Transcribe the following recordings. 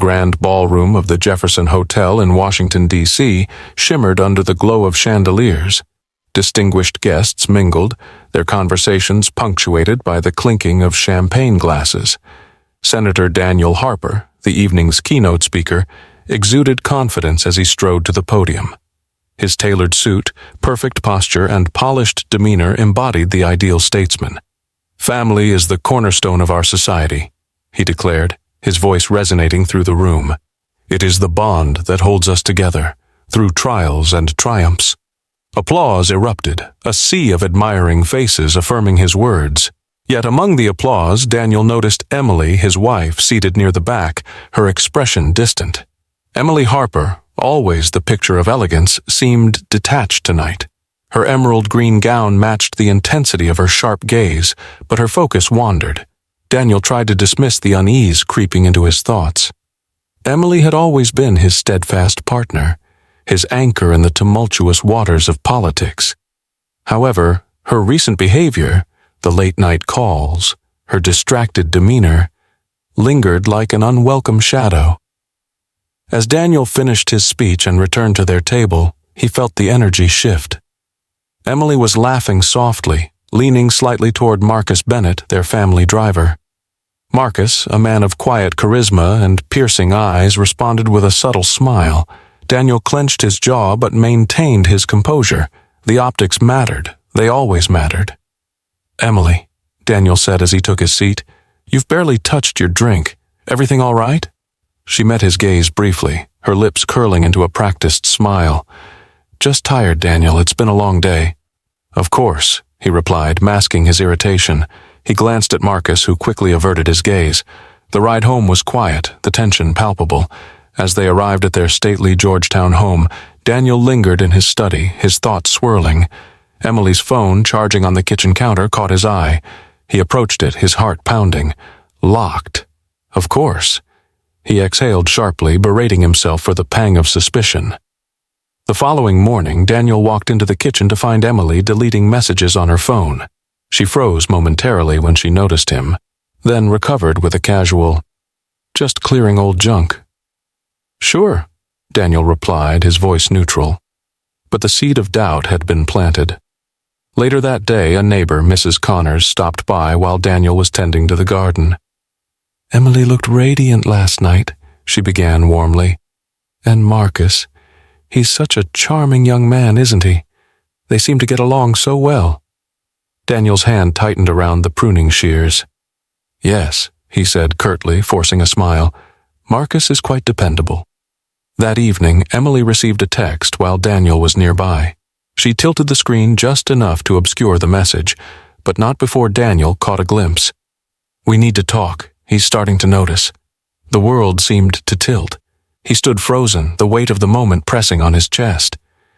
grand ballroom of the Jefferson Hotel in Washington, D.C., shimmered under the glow of chandeliers. Distinguished guests mingled, their conversations punctuated by the clinking of champagne glasses. Senator Daniel Harper, the evening's keynote speaker, exuded confidence as he strode to the podium. His tailored suit, perfect posture, and polished demeanor embodied the ideal statesman. "Family is the cornerstone of our society," he declared, his voice resonating through the room. "It is the bond that holds us together, through trials and triumphs." Applause erupted, a sea of admiring faces affirming his words. Yet among the applause, Daniel noticed Emily, his wife, seated near the back, her expression distant. Emily Harper, always the picture of elegance, seemed detached tonight. Her emerald green gown matched the intensity of her sharp gaze, but her focus wandered. Daniel tried to dismiss the unease creeping into his thoughts. Emily had always been his steadfast partner, his anchor in the tumultuous waters of politics. However, her recent behavior, the late-night calls, her distracted demeanor, lingered like an unwelcome shadow. As Daniel finished his speech and returned to their table, he felt the energy shift. Emily was laughing softly, leaning slightly toward Marcus Bennett, their family driver. Marcus, a man of quiet charisma and piercing eyes, responded with a subtle smile. Daniel clenched his jaw but maintained his composure. The optics mattered. They always mattered. "Emily," Daniel said as he took his seat, "you've barely touched your drink. Everything all right?" She met his gaze briefly, her lips curling into a practiced smile. "Just tired, Daniel. It's been a long day." "Of course," he replied, masking his irritation. He glanced at Marcus, who quickly averted his gaze. The ride home was quiet, the tension palpable. As they arrived at their stately Georgetown home, Daniel lingered in his study, his thoughts swirling. Emily's phone, charging on the kitchen counter, caught his eye. He approached it, his heart pounding. Locked. Of course. He exhaled sharply, berating himself for the pang of suspicion. The following morning, Daniel walked into the kitchen to find Emily deleting messages on her phone. She froze momentarily when she noticed him, then recovered with a casual, "Just clearing old junk." "Sure," Daniel replied, his voice neutral. But the seed of doubt had been planted. Later that day, a neighbor, Mrs. Connors, stopped by while Daniel was tending to the garden. "Emily looked radiant last night," she began warmly. "And Marcus, he's such a charming young man, isn't he? They seem to get along so well." Daniel's hand tightened around the pruning shears. "Yes," he said curtly, forcing a smile. "Marcus is quite dependable." That evening, Emily received a text while Daniel was nearby. She tilted the screen just enough to obscure the message, but not before Daniel caught a glimpse. "We need to talk. He's starting to notice." The world seemed to tilt. He stood frozen, the weight of the moment pressing on his chest.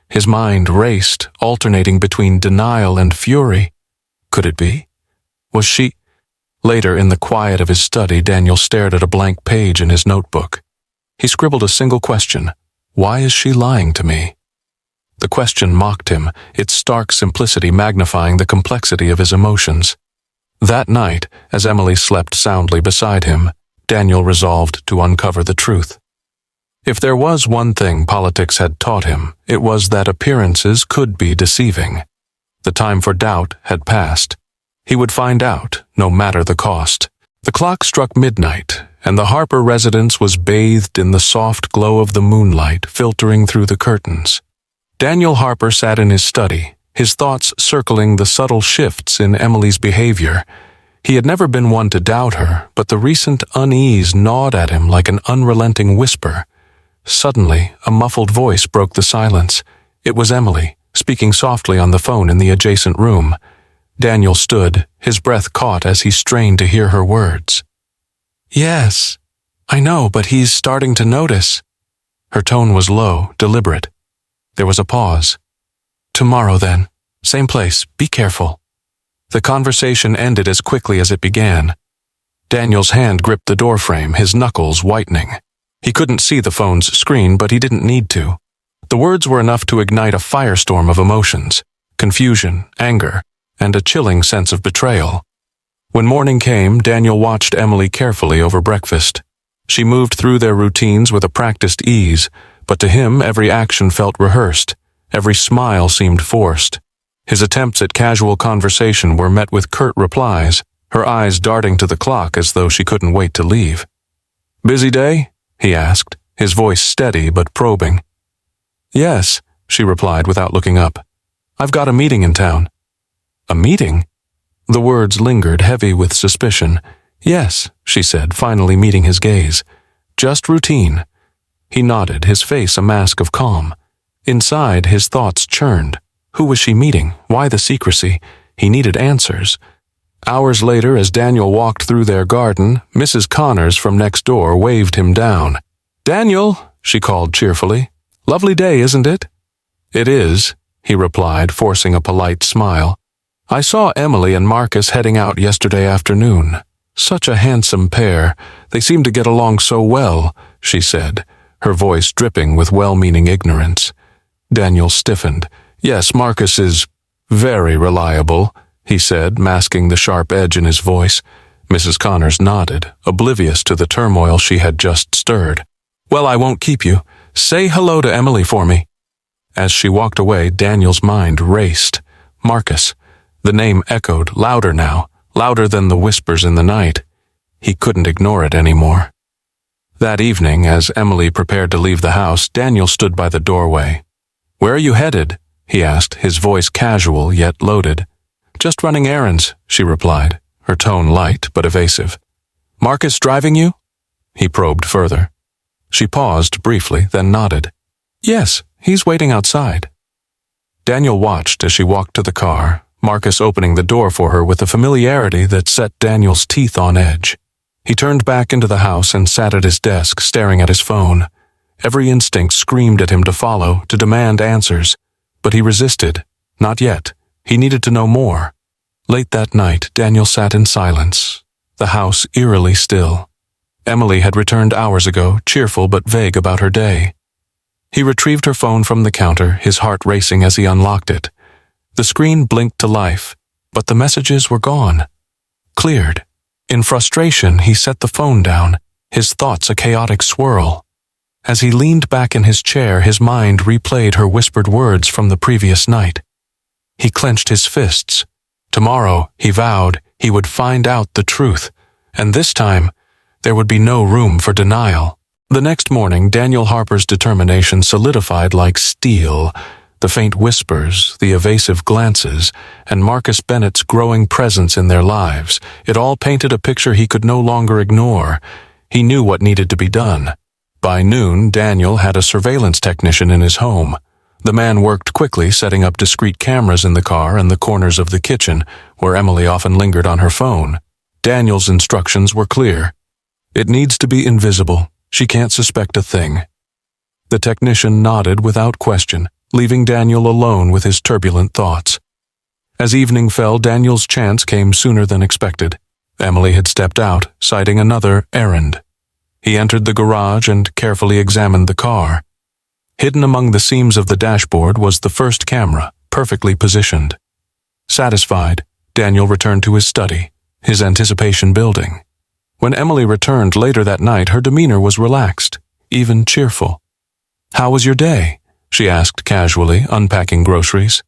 His mind raced, alternating between denial and fury. Could it be? Was she? Later, in the quiet of his study, Daniel stared at a blank page in his notebook. He scribbled a single question. Why is she lying to me? The question mocked him, its stark simplicity magnifying the complexity of his emotions. That night, as Emily slept soundly beside him, Daniel resolved to uncover the truth. If there was one thing politics had taught him, it was that appearances could be deceiving. The time for doubt had passed. He would find out, no matter the cost. The clock struck midnight, and the Harper residence was bathed in the soft glow of the moonlight filtering through the curtains. Daniel Harper sat in his study, his thoughts circling the subtle shifts in Emily's behavior. He had never been one to doubt her, but the recent unease gnawed at him like an unrelenting whisper. Suddenly, a muffled voice broke the silence. It was Emily, speaking softly on the phone in the adjacent room. Daniel stood, his breath caught as he strained to hear her words. "Yes, I know, but he's starting to notice." Her tone was low, deliberate. There was a pause. "Tomorrow, then. Same place. Be careful." The conversation ended as quickly as it began. Daniel's hand gripped the doorframe, his knuckles whitening. He couldn't see the phone's screen, but he didn't need to. The words were enough to ignite a firestorm of emotions, confusion, anger, and a chilling sense of betrayal. When morning came, Daniel watched Emily carefully over breakfast. She moved through their routines with a practiced ease, but to him every action felt rehearsed, every smile seemed forced. His attempts at casual conversation were met with curt replies, her eyes darting to the clock as though she couldn't wait to leave. "Busy day?" he asked, his voice steady but probing. "Yes," she replied without looking up. "I've got a meeting in town." "A meeting?" The words lingered, heavy with suspicion. "Yes," she said, finally meeting his gaze. "Just routine." He nodded, his face a mask of calm. Inside, his thoughts churned. Who was she meeting? Why the secrecy? He needed answers. Hours later, as Daniel walked through their garden, Mrs. Connors from next door waved him down. "Daniel," she called cheerfully. "Lovely day, isn't it?" "It is," he replied, forcing a polite smile. "I saw Emily and Marcus heading out yesterday afternoon. Such a handsome pair. They seem to get along so well," she said, her voice dripping with well-meaning ignorance. Daniel stiffened. "Yes, Marcus is very reliable," he said, masking the sharp edge in his voice. Mrs. Connors nodded, oblivious to the turmoil she had just stirred. "Well, I won't keep you. Say hello to Emily for me." As she walked away, Daniel's mind raced. Marcus. The name echoed, louder now, louder than the whispers in the night. He couldn't ignore it anymore. That evening, as Emily prepared to leave the house, Daniel stood by the doorway. "Where are you headed?" he asked, his voice casual yet loaded. "Just running errands," she replied, her tone light but evasive. "Marcus driving you?" He probed further. She paused briefly, then nodded. "Yes, he's waiting outside." Daniel watched as she walked to the car, Marcus opening the door for her with a familiarity that set Daniel's teeth on edge. He turned back into the house and sat at his desk, staring at his phone. Every instinct screamed at him to follow, to demand answers. But he resisted. Not yet. He needed to know more. Late that night, Daniel sat in silence, the house eerily still. Emily had returned hours ago, cheerful but vague about her day. He retrieved her phone from the counter, his heart racing as he unlocked it. The screen blinked to life, but the messages were gone. Cleared. In frustration, he set the phone down, his thoughts a chaotic swirl. As he leaned back in his chair, his mind replayed her whispered words from the previous night. He clenched his fists. Tomorrow, he vowed, he would find out the truth, and this time, there would be no room for denial. The next morning, Daniel Harper's determination solidified like steel. The faint whispers, the evasive glances, and Marcus Bennett's growing presence in their lives, it all painted a picture he could no longer ignore. He knew what needed to be done. By noon, Daniel had a surveillance technician in his home. The man worked quickly, setting up discreet cameras in the car and the corners of the kitchen, where Emily often lingered on her phone. Daniel's instructions were clear. "It needs to be invisible. She can't suspect a thing." The technician nodded without question, leaving Daniel alone with his turbulent thoughts. As evening fell, Daniel's chance came sooner than expected. Emily had stepped out, citing another errand. He entered the garage and carefully examined the car. Hidden among the seams of the dashboard was the first camera, perfectly positioned. Satisfied, Daniel returned to his study, his anticipation building. When Emily returned later that night, her demeanor was relaxed, even cheerful. "How was your day?" she asked casually, unpacking groceries.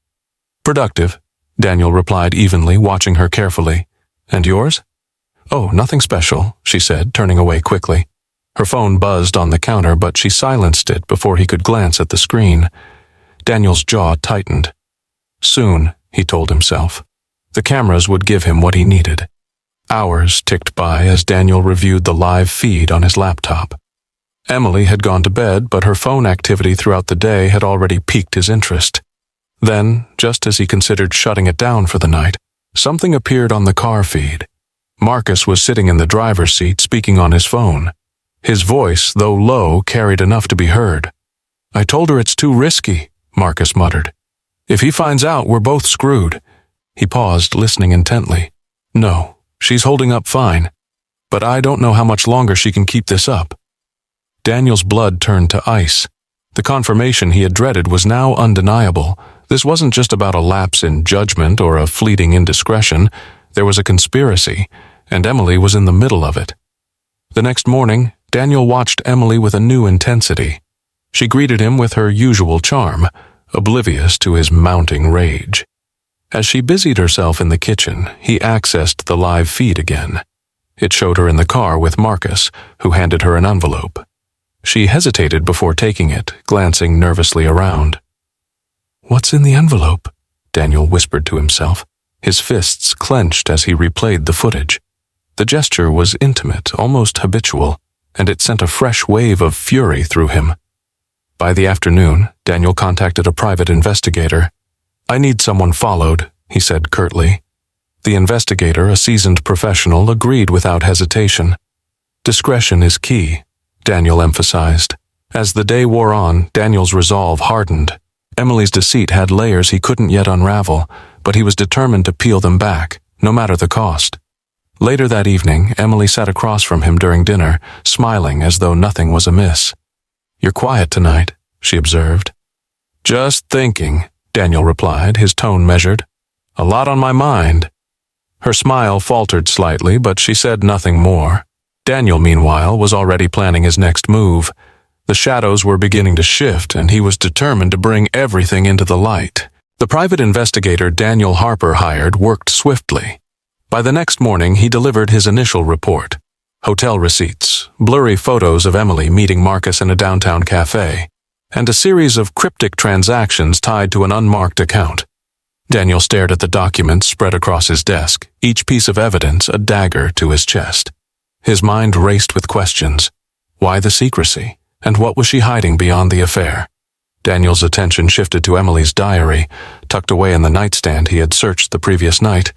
"Productive," Daniel replied evenly, watching her carefully. "And yours?" "Oh, nothing special," she said, turning away quickly. Her phone buzzed on the counter, but she silenced it before he could glance at the screen. Daniel's jaw tightened. Soon, he told himself. The cameras would give him what he needed. Hours ticked by as Daniel reviewed the live feed on his laptop. Emily had gone to bed, but her phone activity throughout the day had already piqued his interest. Then, just as he considered shutting it down for the night, something appeared on the car feed. Marcus was sitting in the driver's seat, speaking on his phone. His voice, though low, carried enough to be heard. "I told her it's too risky," Marcus muttered. "If he finds out, we're both screwed." He paused, listening intently. "No, she's holding up fine. But I don't know how much longer she can keep this up." Daniel's blood turned to ice. The confirmation he had dreaded was now undeniable. This wasn't just about a lapse in judgment or a fleeting indiscretion. There was a conspiracy, and Emily was in the middle of it. The next morning, Daniel watched Emily with a new intensity. She greeted him with her usual charm, oblivious to his mounting rage. As she busied herself in the kitchen, he accessed the live feed again. It showed her in the car with Marcus, who handed her an envelope. She hesitated before taking it, glancing nervously around. "What's in the envelope?" Daniel whispered to himself, his fists clenched as he replayed the footage. The gesture was intimate, almost habitual, and it sent a fresh wave of fury through him. By the afternoon, Daniel contacted a private investigator. "I need someone followed," he said curtly. The investigator, a seasoned professional, agreed without hesitation. "Discretion is key," Daniel emphasized. As the day wore on, Daniel's resolve hardened. Emily's deceit had layers he couldn't yet unravel, but he was determined to peel them back, no matter the cost. Later that evening, Emily sat across from him during dinner, smiling as though nothing was amiss. "You're quiet tonight," she observed. "Just thinking," Daniel replied, his tone measured. "A lot on my mind." Her smile faltered slightly, but she said nothing more. Daniel, meanwhile, was already planning his next move. The shadows were beginning to shift, and he was determined to bring everything into the light. The private investigator Daniel Harper hired worked swiftly. By the next morning, he delivered his initial report. Hotel receipts, blurry photos of Emily meeting Marcus in a downtown cafe, and a series of cryptic transactions tied to an unmarked account. Daniel stared at the documents spread across his desk, each piece of evidence a dagger to his chest. His mind raced with questions. Why the secrecy? And what was she hiding beyond the affair? Daniel's attention shifted to Emily's diary, tucked away in the nightstand he had searched the previous night.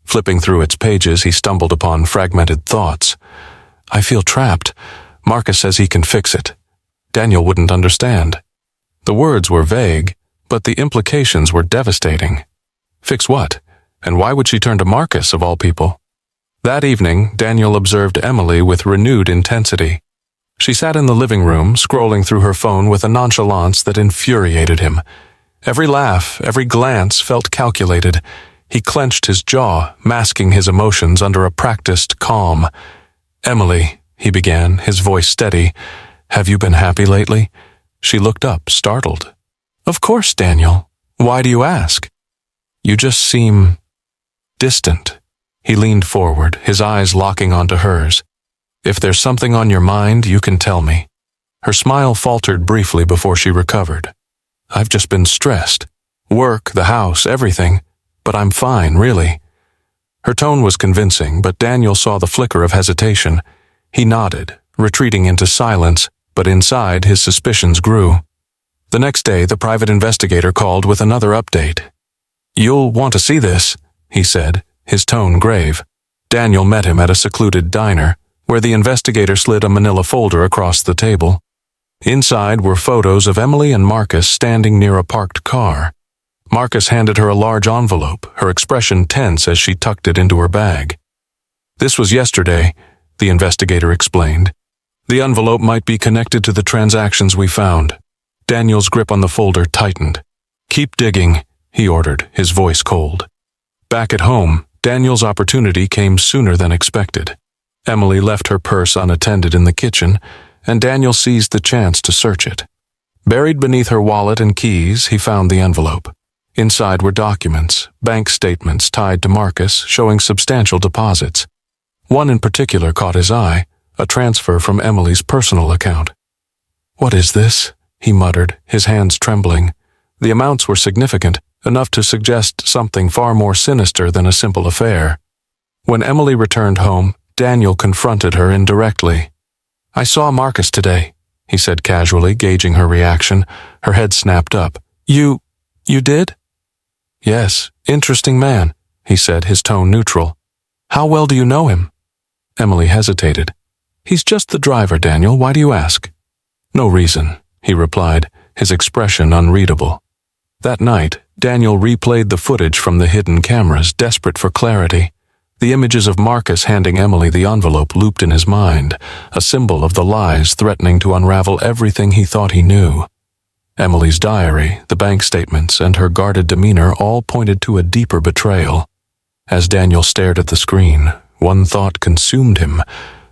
Flipping through its pages, he stumbled upon fragmented thoughts. "I feel trapped. Marcus says he can fix it." Daniel wouldn't understand. The words were vague, but the implications were devastating. Fix what? And why would she turn to Marcus, of all people? That evening, Daniel observed Emily with renewed intensity. She sat in the living room, scrolling through her phone with a nonchalance that infuriated him. Every laugh, every glance felt calculated. He clenched his jaw, masking his emotions under a practiced calm. "Emily," he began, his voice steady, "have you been happy lately?" She looked up, startled. "Of course, Daniel. Why do you ask?" "You just seem distant." He leaned forward, his eyes locking onto hers. "If there's something on your mind, you can tell me." Her smile faltered briefly before she recovered. "I've just been stressed. Work, the house, everything. But I'm fine, really." Her tone was convincing, but Daniel saw the flicker of hesitation. He nodded, retreating into silence, but inside his suspicions grew. The next day, the private investigator called with another update. "You'll want to see this," he said, his tone grave. Daniel met him at a secluded diner, where the investigator slid a manila folder across the table. Inside were photos of Emily and Marcus standing near a parked car. Marcus handed her a large envelope, her expression tense as she tucked it into her bag. "This was yesterday," the investigator explained. "The envelope might be connected to the transactions we found." Daniel's grip on the folder tightened. "Keep digging," he ordered, his voice cold. Back at home, Daniel's opportunity came sooner than expected. Emily left her purse unattended in the kitchen, and Daniel seized the chance to search it. Buried beneath her wallet and keys, he found the envelope. Inside were documents, bank statements tied to Marcus showing substantial deposits. One in particular caught his eye, a transfer from Emily's personal account. "What is this?" he muttered, his hands trembling. The amounts were significant, enough to suggest something far more sinister than a simple affair. When Emily returned home, Daniel confronted her indirectly. "I saw Marcus today," he said casually, gauging her reaction. Her head snapped up. You did?" "Yes, interesting man," he said, his tone neutral. "How well do you know him?" Emily hesitated. "He's just the driver, Daniel. Why do you ask?" "No reason," he replied, his expression unreadable. That night, Daniel replayed the footage from the hidden cameras, desperate for clarity. The images of Marcus handing Emily the envelope looped in his mind, a symbol of the lies threatening to unravel everything he thought he knew. Emily's diary, the bank statements, and her guarded demeanor all pointed to a deeper betrayal. As Daniel stared at the screen, one thought consumed him.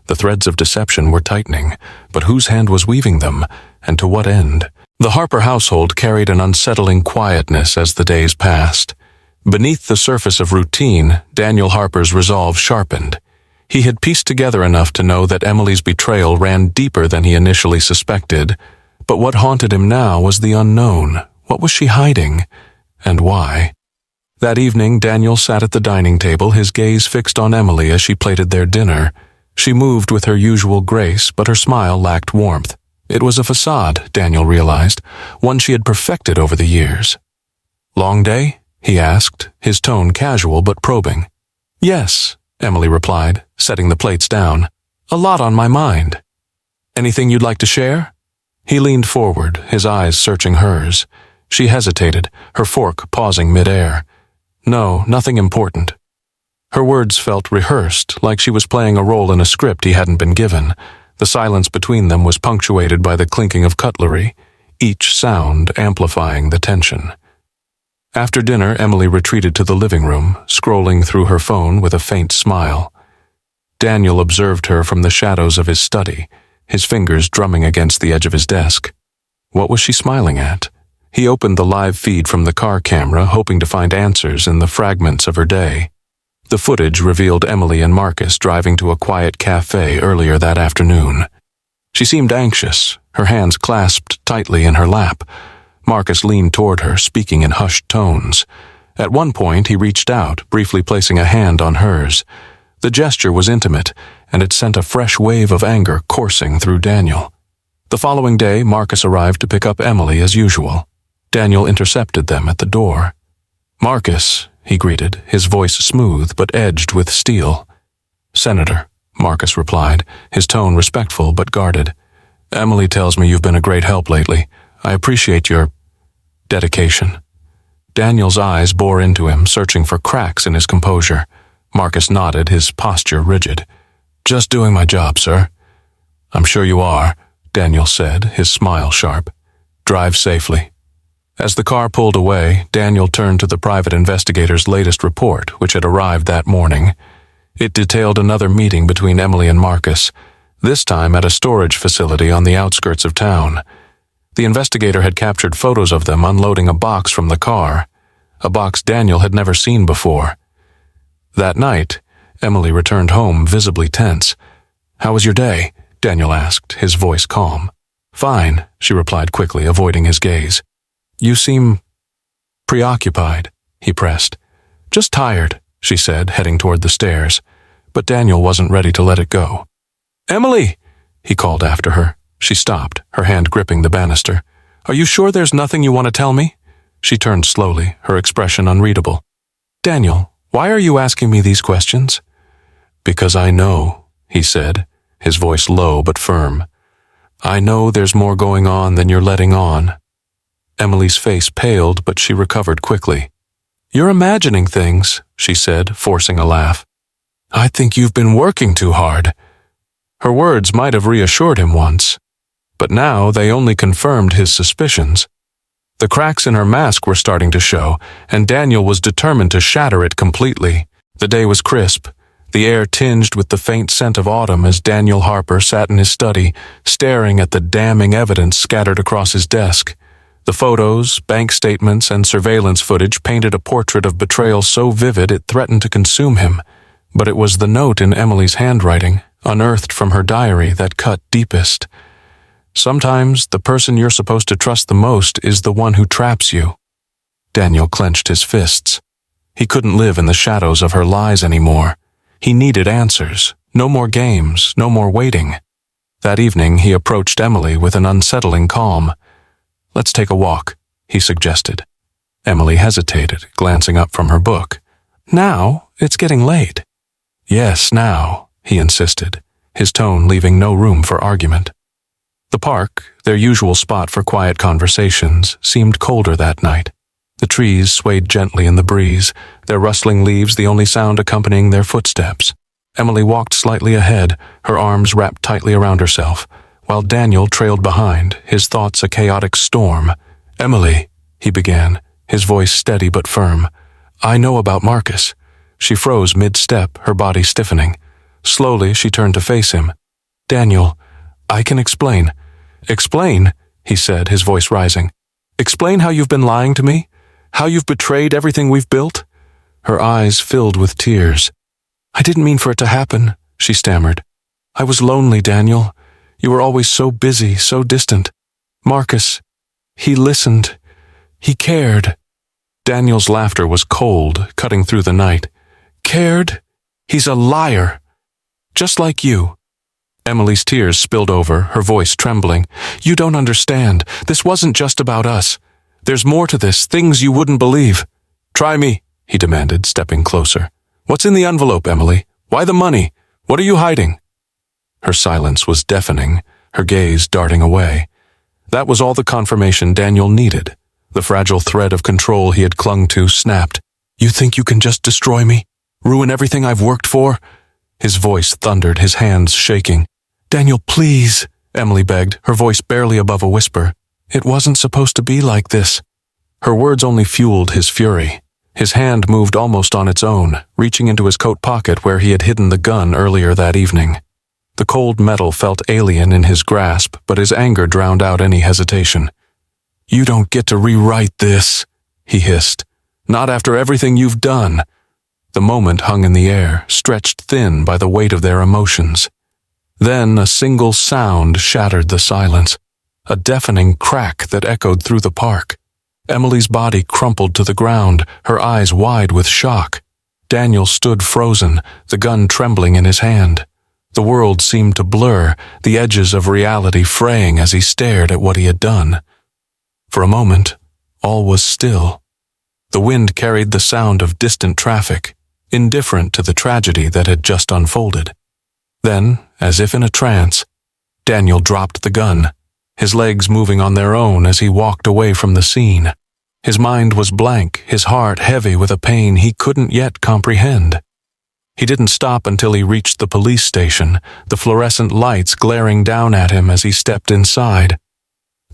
The threads of deception were tightening, but whose hand was weaving them, and to what end? The Harper household carried an unsettling quietness as the days passed. Beneath the surface of routine, Daniel Harper's resolve sharpened. He had pieced together enough to know that Emily's betrayal ran deeper than he initially suspected, but what haunted him now was the unknown. What was she hiding, and why? That evening, Daniel sat at the dining table, his gaze fixed on Emily as she plated their dinner. She moved with her usual grace, but her smile lacked warmth. It was a facade, Daniel realized, one she had perfected over the years. "Long day?" he asked, his tone casual but probing. "Yes," Emily replied, setting the plates down. "A lot on my mind." "Anything you'd like to share?" He leaned forward, his eyes searching hers. She hesitated, her fork pausing mid-air. "No, nothing important." Her words felt rehearsed, like she was playing a role in a script he hadn't been given. The silence between them was punctuated by the clinking of cutlery, each sound amplifying the tension. After dinner, Emily retreated to the living room, scrolling through her phone with a faint smile. Daniel observed her from the shadows of his study, his fingers drumming against the edge of his desk. What was she smiling at? He opened the live feed from the car camera, hoping to find answers in the fragments of her day. The footage revealed Emily and Marcus driving to a quiet cafe earlier that afternoon. She seemed anxious, her hands clasped tightly in her lap. Marcus leaned toward her, speaking in hushed tones. At one point, he reached out, briefly placing a hand on hers. The gesture was intimate, and it sent a fresh wave of anger coursing through Daniel. The following day, Marcus arrived to pick up Emily as usual. Daniel intercepted them at the door. "Marcus," he greeted, his voice smooth but edged with steel. "Senator," Marcus replied, his tone respectful but guarded. "Emily tells me you've been a great help lately. I appreciate your dedication." Daniel's eyes bore into him, searching for cracks in his composure. Marcus nodded, his posture rigid. "Just doing my job, sir." "I'm sure you are," Daniel said, his smile sharp. "Drive safely." As the car pulled away, Daniel turned to the private investigator's latest report, which had arrived that morning. It detailed another meeting between Emily and Marcus, this time at a storage facility on the outskirts of town. The investigator had captured photos of them unloading a box from the car, a box Daniel had never seen before. That night, Emily returned home visibly tense. "How was your day?" Daniel asked, his voice calm. "Fine," she replied quickly, avoiding his gaze. "You seem preoccupied," he pressed. "Just tired," she said, heading toward the stairs. But Daniel wasn't ready to let it go. "Emily!" he called after her. She stopped, her hand gripping the banister. "Are you sure there's nothing you want to tell me?" She turned slowly, her expression unreadable. "Daniel, why are you asking me these questions?" "Because I know," he said, his voice low but firm. "I know there's more going on than you're letting on." Emily's face paled, but she recovered quickly. "You're imagining things," she said, forcing a laugh. "I think you've been working too hard." Her words might have reassured him once, but now they only confirmed his suspicions. The cracks in her mask were starting to show, and Daniel was determined to shatter it completely. The day was crisp, the air tinged with the faint scent of autumn as Daniel Harper sat in his study, staring at the damning evidence scattered across his desk. The photos, bank statements, and surveillance footage painted a portrait of betrayal so vivid it threatened to consume him. But it was the note in Emily's handwriting, unearthed from her diary, that cut deepest. "Sometimes the person you're supposed to trust the most is the one who traps you." Daniel clenched his fists. He couldn't live in the shadows of her lies anymore. He needed answers. No more games, no more waiting. That evening he approached Emily with an unsettling calm. "Let's take a walk," he suggested. Emily hesitated, glancing up from her book. "Now? It's getting late." "Yes, now," he insisted, his tone leaving no room for argument. The park, their usual spot for quiet conversations, seemed colder that night. The trees swayed gently in the breeze, their rustling leaves the only sound accompanying their footsteps. Emily walked slightly ahead, her arms wrapped tightly around herself, while Daniel trailed behind, his thoughts a chaotic storm. "Emily," he began, his voice steady but firm. "I know about Marcus." She froze mid-step, her body stiffening. Slowly, she turned to face him. "Daniel, I can explain." "Explain?" he said, his voice rising. "Explain how you've been lying to me? How you've betrayed everything we've built?" Her eyes filled with tears. "I didn't mean for it to happen," she stammered. "I was lonely, Daniel. You were always so busy, so distant. Marcus, he listened. He cared." Daniel's laughter was cold, cutting through the night. "Cared? He's a liar. Just like you." Emily's tears spilled over, her voice trembling. "You don't understand. This wasn't just about us. There's more to this, things you wouldn't believe." "Try me," he demanded, stepping closer. "What's in the envelope, Emily? Why the money? What are you hiding?" Her silence was deafening, her gaze darting away. That was all the confirmation Daniel needed. The fragile thread of control he had clung to snapped. "You think you can just destroy me? Ruin everything I've worked for?" His voice thundered, his hands shaking. "Daniel, please," Emily begged, her voice barely above a whisper. "It wasn't supposed to be like this." Her words only fueled his fury. His hand moved almost on its own, reaching into his coat pocket where he had hidden the gun earlier that evening. The cold metal felt alien in his grasp, but his anger drowned out any hesitation. "You don't get to rewrite this," he hissed. "Not after everything you've done." The moment hung in the air, stretched thin by the weight of their emotions. Then a single sound shattered the silence, a deafening crack that echoed through the park. Emily's body crumpled to the ground, her eyes wide with shock. Daniel stood frozen, the gun trembling in his hand. The world seemed to blur, the edges of reality fraying as he stared at what he had done. For a moment, all was still. The wind carried the sound of distant traffic, indifferent to the tragedy that had just unfolded. Then, as if in a trance, Daniel dropped the gun, his legs moving on their own as he walked away from the scene. His mind was blank, his heart heavy with a pain he couldn't yet comprehend. He didn't stop until he reached the police station, the fluorescent lights glaring down at him as he stepped inside.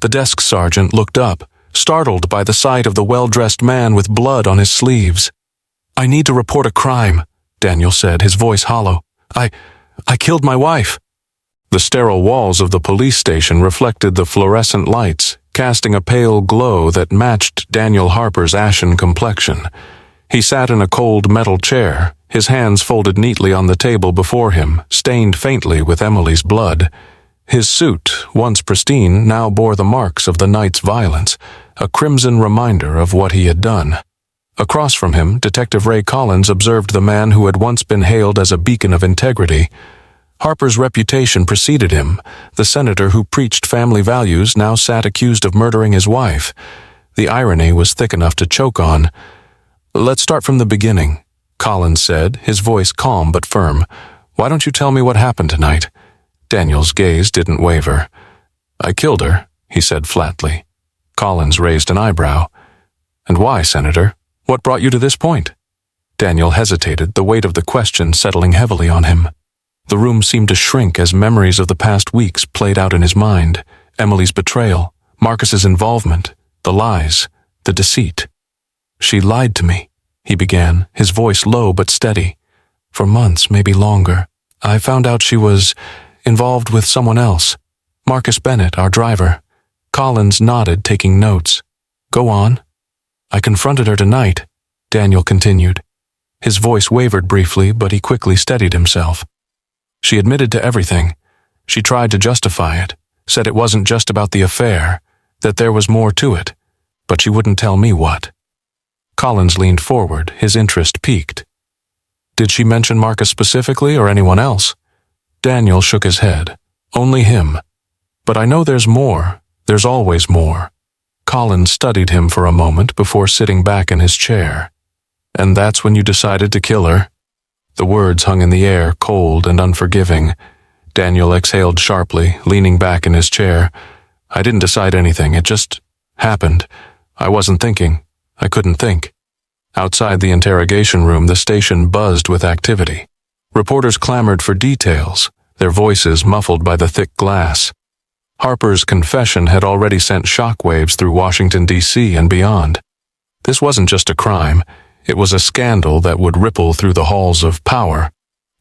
The desk sergeant looked up, startled by the sight of the well-dressed man with blood on his sleeves. "I need to report a crime," Daniel said, his voice hollow. I killed my wife." The sterile walls of the police station reflected the fluorescent lights, casting a pale glow that matched Daniel Harper's ashen complexion. He sat in a cold metal chair, his hands folded neatly on the table before him, stained faintly with Emily's blood. His suit, once pristine, now bore the marks of the night's violence, a crimson reminder of what he had done. Across from him, Detective Ray Collins observed the man who had once been hailed as a beacon of integrity. Harper's reputation preceded him. The senator who preached family values now sat accused of murdering his wife. The irony was thick enough to choke on. "Let's start from the beginning," Collins said, his voice calm but firm. "Why don't you tell me what happened tonight?" Daniel's gaze didn't waver. "I killed her," he said flatly. Collins raised an eyebrow. "And why, Senator? What brought you to this point?" Daniel hesitated, the weight of the question settling heavily on him. The room seemed to shrink as memories of the past weeks played out in his mind. Emily's betrayal, Marcus's involvement, the lies, the deceit. "She lied to me," he began, his voice low but steady. "For months, maybe longer. I found out she was involved with someone else. Marcus Bennett, our driver." Collins nodded, taking notes. "Go on." "I confronted her tonight," Daniel continued. His voice wavered briefly, but he quickly steadied himself. "She admitted to everything. She tried to justify it, said it wasn't just about the affair, that there was more to it, but she wouldn't tell me what." Collins leaned forward, his interest piqued. "Did she mention Marcus specifically or anyone else?" Daniel shook his head. "Only him. But I know there's more. There's always more." Collins studied him for a moment before sitting back in his chair. "And that's when you decided to kill her?" The words hung in the air, cold and unforgiving. Daniel exhaled sharply, leaning back in his chair. "I didn't decide anything. It just happened. I wasn't thinking. I couldn't think." Outside the interrogation room, the station buzzed with activity. Reporters clamored for details, their voices muffled by the thick glass. Harper's confession had already sent shockwaves through Washington, D.C. and beyond. This wasn't just a crime. It was a scandal that would ripple through the halls of power.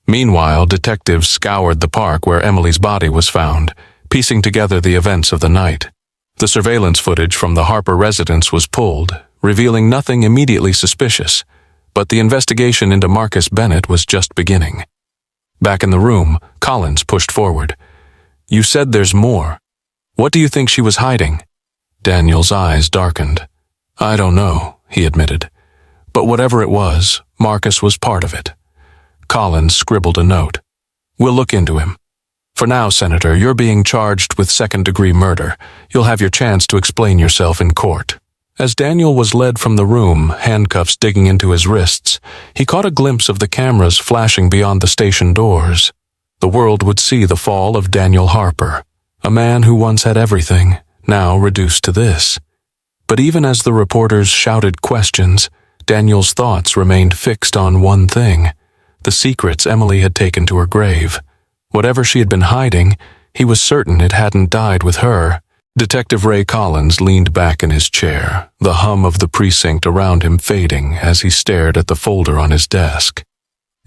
Meanwhile, detectives scoured the park where Emily's body was found, piecing together the events of the night. The surveillance footage from the Harper residence was pulled, revealing nothing immediately suspicious, but the investigation into Marcus Bennett was just beginning. Back in the room, Collins pushed forward. "You said there's more. What do you think she was hiding?" Daniel's eyes darkened. "I don't know," he admitted. "But whatever it was, Marcus was part of it." Collins scribbled a note. "We'll look into him. For now, Senator, you're being charged with second-degree murder. You'll have your chance to explain yourself in court." As Daniel was led from the room, handcuffs digging into his wrists, he caught a glimpse of the cameras flashing beyond the station doors. The world would see the fall of Daniel Harper, a man who once had everything, now reduced to this. But even as the reporters shouted questions, Daniel's thoughts remained fixed on one thing: the secrets Emily had taken to her grave. Whatever she had been hiding, he was certain it hadn't died with her. Detective Ray Collins leaned back in his chair, the hum of the precinct around him fading as he stared at the folder on his desk.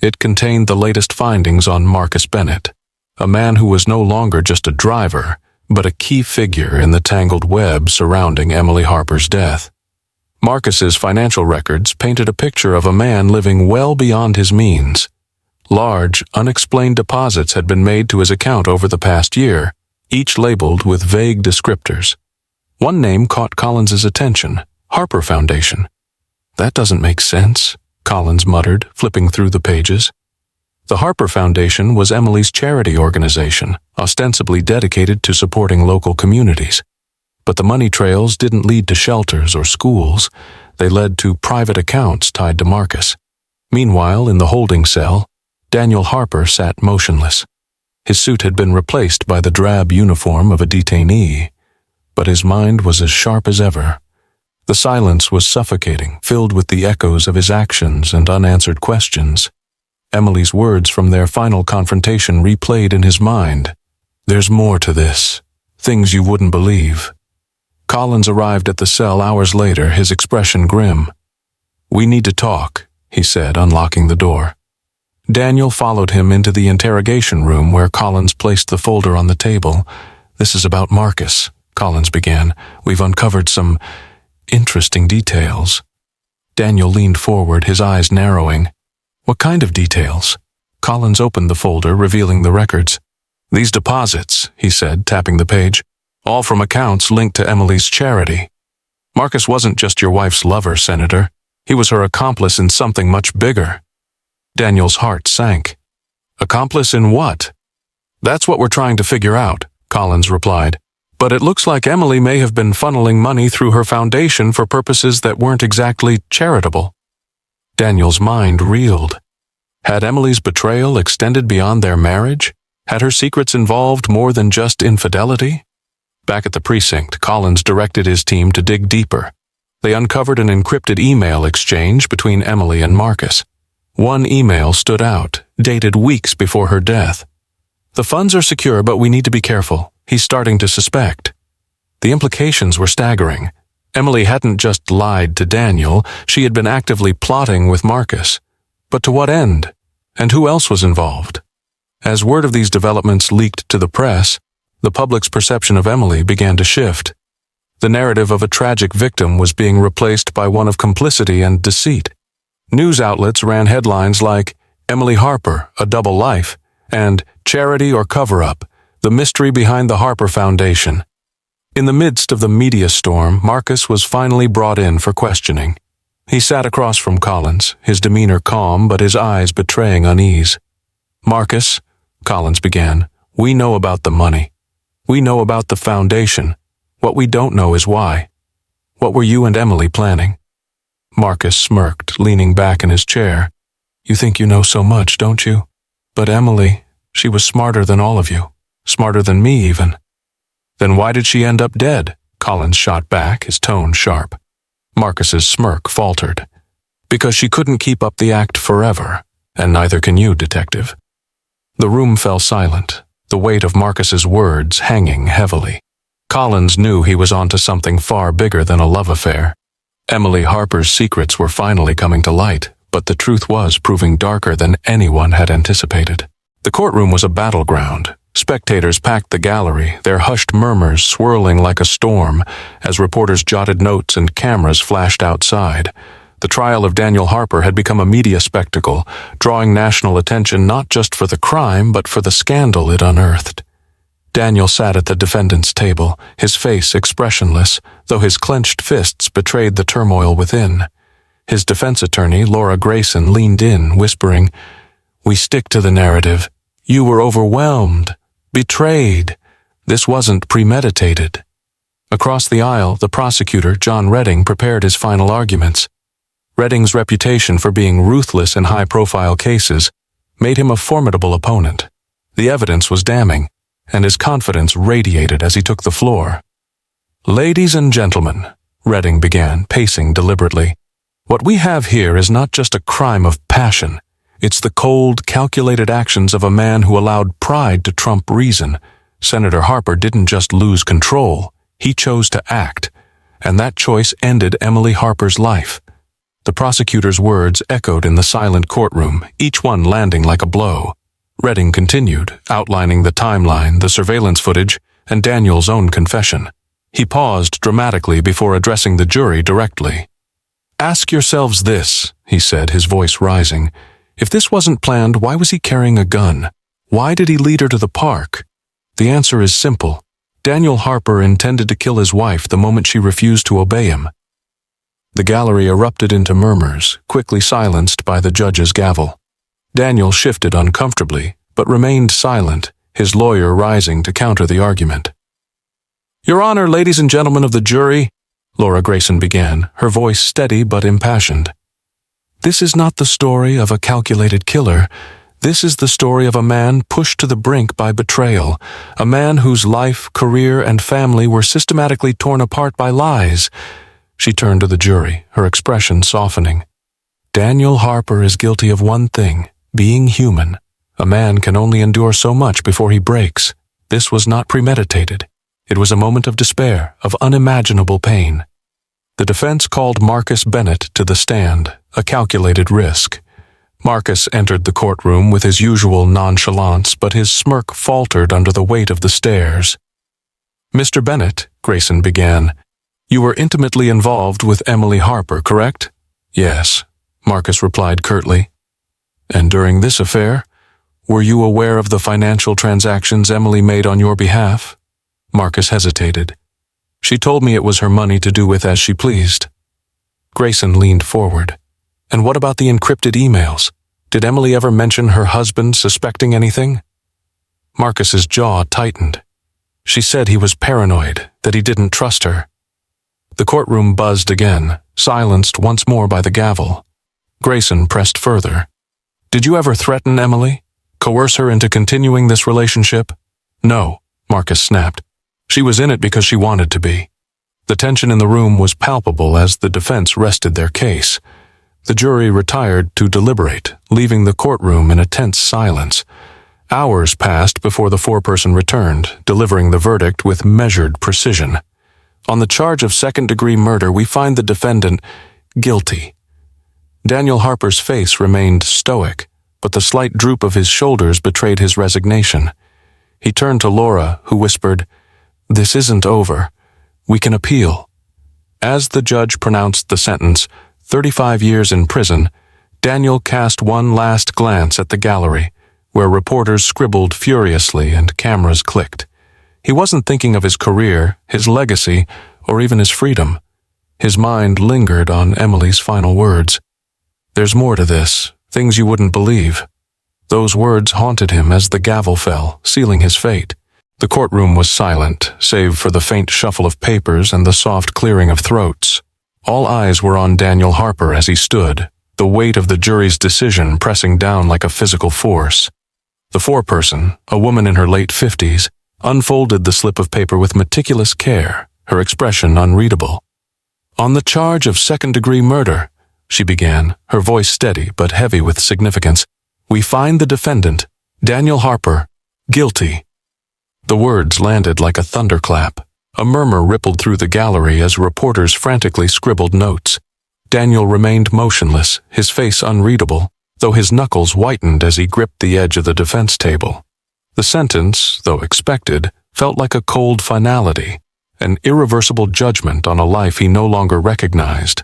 It contained the latest findings on Marcus Bennett, a man who was no longer just a driver, but a key figure in the tangled web surrounding Emily Harper's death. Marcus's financial records painted a picture of a man living well beyond his means. Large, unexplained deposits had been made to his account over the past year, each labeled with vague descriptors. One name caught Collins's attention: Harper Foundation. "That doesn't make sense," Collins muttered, flipping through the pages. The Harper Foundation was Emily's charity organization, ostensibly dedicated to supporting local communities. But the money trails didn't lead to shelters or schools. They led to private accounts tied to Marcus. Meanwhile, in the holding cell, Daniel Harper sat motionless. His suit had been replaced by the drab uniform of a detainee, but his mind was as sharp as ever. The silence was suffocating, filled with the echoes of his actions and unanswered questions. Emily's words from their final confrontation replayed in his mind. "There's more to this. Things you wouldn't believe." Collins arrived at the cell hours later, his expression grim. "We need to talk," he said, unlocking the door. Daniel followed him into the interrogation room where Collins placed the folder on the table. "This is about Marcus," Collins began. "We've uncovered some interesting details." Daniel leaned forward, his eyes narrowing. "What kind of details?" Collins opened the folder, revealing the records. "These deposits," he said, tapping the page, "all from accounts linked to Emily's charity. Marcus wasn't just your wife's lover, Senator. He was her accomplice in something much bigger." Daniel's heart sank. "Accomplice in what?" "That's what we're trying to figure out," Collins replied. "But it looks like Emily may have been funneling money through her foundation for purposes that weren't exactly charitable." Daniel's mind reeled. Had Emily's betrayal extended beyond their marriage? Had her secrets involved more than just infidelity? Back at the precinct, Collins directed his team to dig deeper. They uncovered an encrypted email exchange between Emily and Marcus. One email stood out, dated weeks before her death. "The funds are secure, but we need to be careful. He's starting to suspect." The implications were staggering. Emily hadn't just lied to Daniel, she had been actively plotting with Marcus. But to what end? And who else was involved? As word of these developments leaked to the press, the public's perception of Emily began to shift. The narrative of a tragic victim was being replaced by one of complicity and deceit. News outlets ran headlines like, "Emily Harper, a double life," and "Charity or Cover-Up, the mystery behind the Harper Foundation." In the midst of the media storm, Marcus was finally brought in for questioning. He sat across from Collins, his demeanor calm but his eyes betraying unease. "Marcus," Collins began, "we know about the money. We know about the foundation. What we don't know is why. What were you and Emily planning?" Marcus smirked, leaning back in his chair. "You think you know so much, don't you? But Emily, she was smarter than all of you. Smarter than me, even." "Then why did she end up dead?" Collins shot back, his tone sharp. Marcus's smirk faltered. "Because she couldn't keep up the act forever, and neither can you, Detective." The room fell silent, the weight of Marcus's words hanging heavily. Collins knew he was onto something far bigger than a love affair. Emily Harper's secrets were finally coming to light, but the truth was proving darker than anyone had anticipated. The courtroom was a battleground. Spectators packed the gallery, their hushed murmurs swirling like a storm as reporters jotted notes and cameras flashed outside. The trial of Daniel Harper had become a media spectacle, drawing national attention not just for the crime but for the scandal it unearthed. Daniel sat at the defendant's table, his face expressionless, though his clenched fists betrayed the turmoil within. His defense attorney, Laura Grayson, leaned in, whispering, "We stick to the narrative. You were overwhelmed, betrayed. This wasn't premeditated." Across the aisle, the prosecutor, John Redding, prepared his final arguments. Redding's reputation for being ruthless in high-profile cases made him a formidable opponent. The evidence was damning, and his confidence radiated as he took the floor. "Ladies and gentlemen," Redding began, pacing deliberately, "what we have here is not just a crime of passion. It's the cold, calculated actions of a man who allowed pride to trump reason. Senator Harper didn't just lose control, he chose to act, and that choice ended Emily Harper's life." The prosecutor's words echoed in the silent courtroom, each one landing like a blow. Redding continued, outlining the timeline, the surveillance footage, and Daniel's own confession. He paused dramatically before addressing the jury directly. "Ask yourselves this," he said, his voice rising. "If this wasn't planned, why was he carrying a gun? Why did he lead her to the park? The answer is simple. Daniel Harper intended to kill his wife the moment she refused to obey him." The gallery erupted into murmurs, quickly silenced by the judge's gavel. Daniel shifted uncomfortably, but remained silent, his lawyer rising to counter the argument. "Your Honor, ladies and gentlemen of the jury," Laura Grayson began, her voice steady but impassioned. "This is not the story of a calculated killer. This is the story of a man pushed to the brink by betrayal, a man whose life, career, and family were systematically torn apart by lies." She turned to the jury, her expression softening. "Daniel Harper is guilty of one thing, being human. A man can only endure so much before he breaks. This was not premeditated. It was a moment of despair, of unimaginable pain." The defense called Marcus Bennett to the stand, a calculated risk. Marcus entered the courtroom with his usual nonchalance, but his smirk faltered under the weight of the stares. "Mr. Bennett," Grayson began, "you were intimately involved with Emily Harper, correct?" "Yes," Marcus replied curtly. "And during this affair, were you aware of the financial transactions Emily made on your behalf?" Marcus hesitated. "She told me it was her money to do with as she pleased." Grayson leaned forward. "And what about the encrypted emails? Did Emily ever mention her husband suspecting anything?" Marcus's jaw tightened. "She said he was paranoid, that he didn't trust her." The courtroom buzzed again, silenced once more by the gavel. Grayson pressed further. "Did you ever threaten Emily? Coerce her into continuing this relationship?" "No," Marcus snapped. "She was in it because she wanted to be." The tension in the room was palpable as the defense rested their case. The jury retired to deliberate, leaving the courtroom in a tense silence. Hours passed before the foreperson returned, delivering the verdict with measured precision. "On the charge of second-degree murder, we find the defendant guilty." Daniel Harper's face remained stoic, but the slight droop of his shoulders betrayed his resignation. He turned to Laura, who whispered, "This isn't over. We can appeal." As the judge pronounced the sentence, 35 years in prison, Daniel cast one last glance at the gallery, where reporters scribbled furiously and cameras clicked. He wasn't thinking of his career, his legacy, or even his freedom. His mind lingered on Emily's final words. "There's more to this, things you wouldn't believe." Those words haunted him as the gavel fell, sealing his fate. The courtroom was silent, save for the faint shuffle of papers and the soft clearing of throats. All eyes were on Daniel Harper as he stood, the weight of the jury's decision pressing down like a physical force. The foreperson, a woman in her late 50s, unfolded the slip of paper with meticulous care, her expression unreadable. "On the charge of second-degree murder," she began, her voice steady but heavy with significance, "we find the defendant, Daniel Harper, guilty." The words landed like a thunderclap. A murmur rippled through the gallery as reporters frantically scribbled notes. Daniel remained motionless, his face unreadable, though his knuckles whitened as he gripped the edge of the defense table. The sentence, though expected, felt like a cold finality, an irreversible judgment on a life he no longer recognized.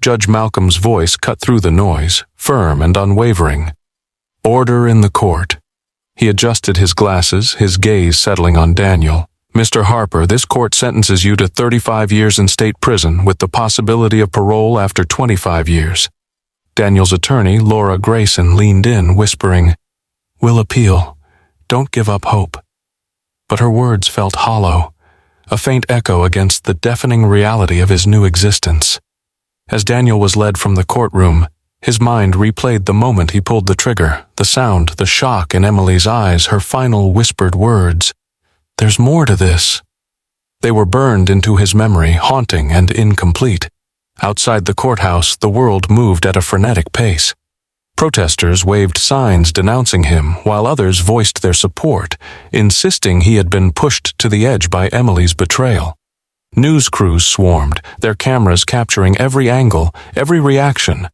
Judge Malcolm's voice cut through the noise, firm and unwavering. Order in the court. He adjusted his glasses, his gaze settling on Daniel. Mr. Harper, this court sentences you to 35 years in state prison with the possibility of parole after 25 years. Daniel's attorney, Laura Grayson, leaned in, whispering, "We'll appeal. Don't give up hope." But her words felt hollow, a faint echo against the deafening reality of his new existence. As Daniel was led from the courtroom, his mind replayed the moment he pulled the trigger, the sound, the shock in Emily's eyes, her final whispered words. "There's more to this." They were burned into his memory, haunting and incomplete. Outside the courthouse, the world moved at a frenetic pace. Protesters waved signs denouncing him, while others voiced their support, insisting he had been pushed to the edge by Emily's betrayal. News crews swarmed, their cameras capturing every angle, every reaction.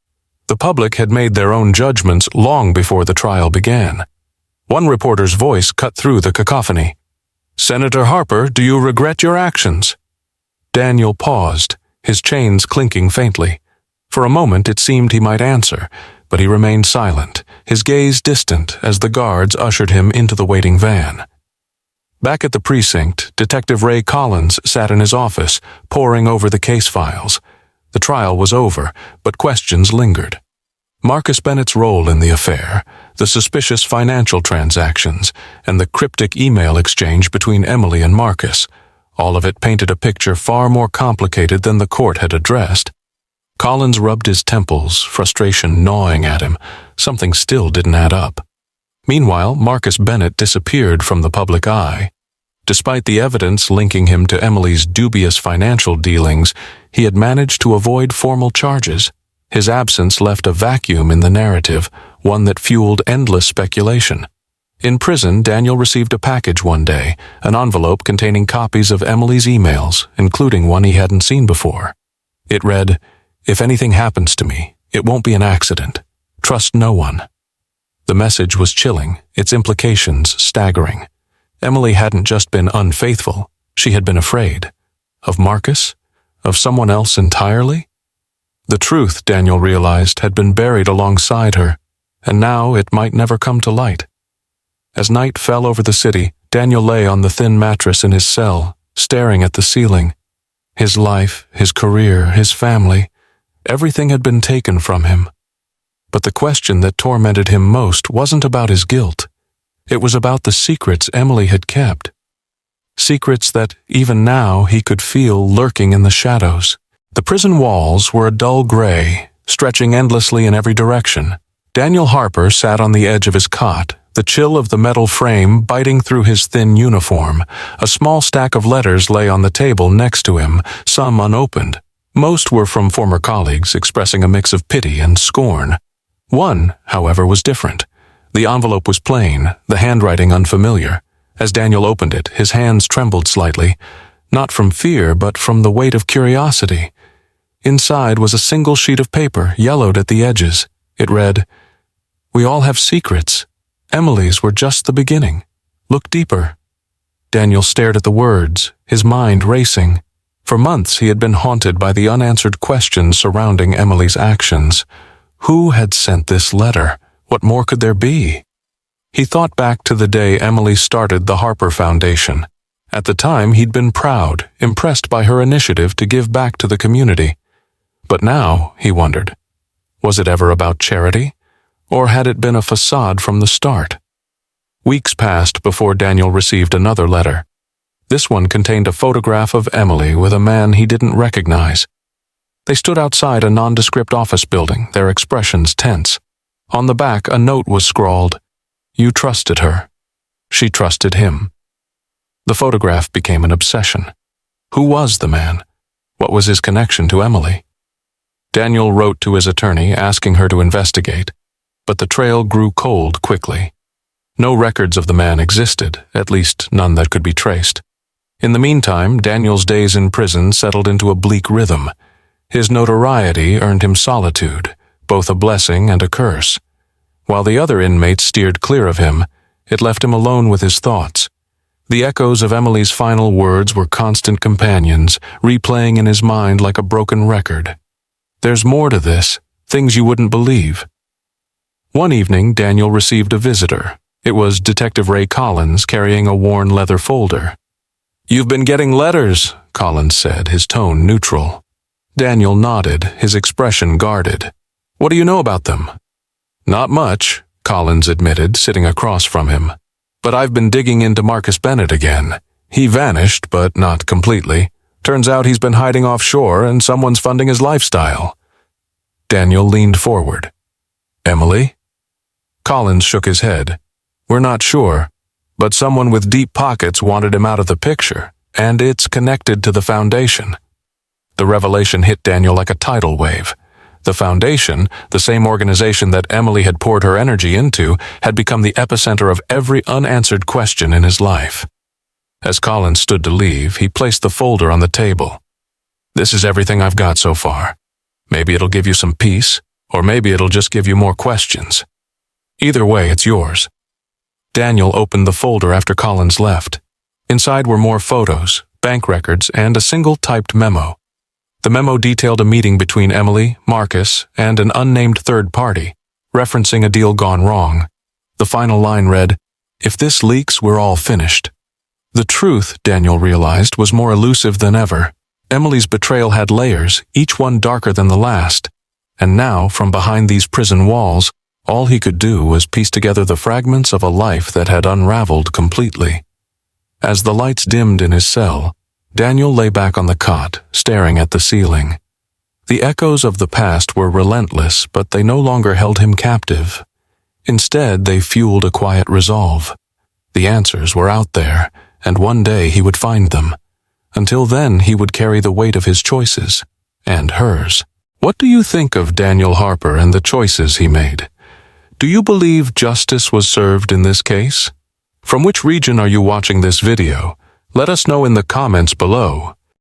The public had made their own judgments long before the trial began. One reporter's voice cut through the cacophony. "Senator Harper, do you regret your actions?" Daniel paused, his chains clinking faintly. For a moment it seemed he might answer, but he remained silent, his gaze distant as the guards ushered him into the waiting van. Back at the precinct, Detective Ray Collins sat in his office, poring over the case files. The trial was over, but questions lingered. Marcus Bennett's role in the affair, the suspicious financial transactions, and the cryptic email exchange between Emily and Marcus, all of it painted a picture far more complicated than the court had addressed. Collins rubbed his temples, frustration gnawing at him. Something still didn't add up. Meanwhile, Marcus Bennett disappeared from the public eye. Despite the evidence linking him to Emily's dubious financial dealings, he had managed to avoid formal charges. His absence left a vacuum in the narrative, one that fueled endless speculation. In prison, Daniel received a package one day, an envelope containing copies of Emily's emails, including one he hadn't seen before. It read, "If anything happens to me, it won't be an accident. Trust no one." The message was chilling, its implications staggering. Emily hadn't just been unfaithful, she had been afraid. Of Marcus? Of someone else entirely? The truth, Daniel realized, had been buried alongside her, and now it might never come to light. As night fell over the city, Daniel lay on the thin mattress in his cell, staring at the ceiling. His life, his career, his family, everything had been taken from him. But the question that tormented him most wasn't about his guilt. It was about the secrets Emily had kept. Secrets that, even now, he could feel lurking in the shadows. The prison walls were a dull gray, stretching endlessly in every direction. Daniel Harper sat on the edge of his cot, the chill of the metal frame biting through his thin uniform. A small stack of letters lay on the table next to him, some unopened. Most were from former colleagues, expressing a mix of pity and scorn. One, however, was different. The envelope was plain, the handwriting unfamiliar. As Daniel opened it, his hands trembled slightly, not from fear, but from the weight of curiosity. Inside was a single sheet of paper, yellowed at the edges. It read, "We all have secrets. Emily's were just the beginning. Look deeper." Daniel stared at the words, his mind racing. For months he had been haunted by the unanswered questions surrounding Emily's actions. Who had sent this letter? What more could there be? He thought back to the day Emily started the Harper Foundation. At the time, he'd been proud, impressed by her initiative to give back to the community. But now, he wondered, was it ever about charity? Or had it been a facade from the start? Weeks passed before Daniel received another letter. This one contained a photograph of Emily with a man he didn't recognize. They stood outside a nondescript office building, their expressions tense. On the back, a note was scrawled, "You trusted her. She trusted him." The photograph became an obsession. Who was the man? What was his connection to Emily? Daniel wrote to his attorney asking her to investigate, but the trail grew cold quickly. No records of the man existed, at least none that could be traced. In the meantime, Daniel's days in prison settled into a bleak rhythm. His notoriety earned him solitude, both a blessing and a curse. While the other inmates steered clear of him, it left him alone with his thoughts. The echoes of Emily's final words were constant companions, replaying in his mind like a broken record. There's more to this, things you wouldn't believe. One evening, Daniel received a visitor. It was Detective Ray Collins carrying a worn leather folder. "You've been getting letters," Collins said, his tone neutral. Daniel nodded, his expression guarded. "What do you know about them?" "Not much," Collins admitted, sitting across from him. "But I've been digging into Marcus Bennett again. He vanished, but not completely. Turns out he's been hiding offshore and someone's funding his lifestyle." Daniel leaned forward. "Emily?" Collins shook his head. "We're not sure, but someone with deep pockets wanted him out of the picture, and it's connected to the Foundation." The revelation hit Daniel like a tidal wave. The Foundation, the same organization that Emily had poured her energy into, had become the epicenter of every unanswered question in his life. As Collins stood to leave, he placed the folder on the table. "This is everything I've got so far. Maybe it'll give you some peace, or maybe it'll just give you more questions. Either way, it's yours." Daniel opened the folder after Collins left. Inside were more photos, bank records, and a single typed memo. The memo detailed a meeting between Emily, Marcus, and an unnamed third party, referencing a deal gone wrong. The final line read, "If this leaks, we're all finished." The truth, Daniel realized, was more elusive than ever. Emily's betrayal had layers, each one darker than the last. And now, from behind these prison walls, all he could do was piece together the fragments of a life that had unraveled completely. As the lights dimmed in his cell, Daniel lay back on the cot, staring at the ceiling. The echoes of the past were relentless, but they no longer held him captive. Instead, they fueled a quiet resolve. The answers were out there, and one day he would find them. Until then, he would carry the weight of his choices, and hers. What do you think of Daniel Harper and the choices he made? Do you believe justice was served in this case? From which region are you watching this video? Let us know in the comments below.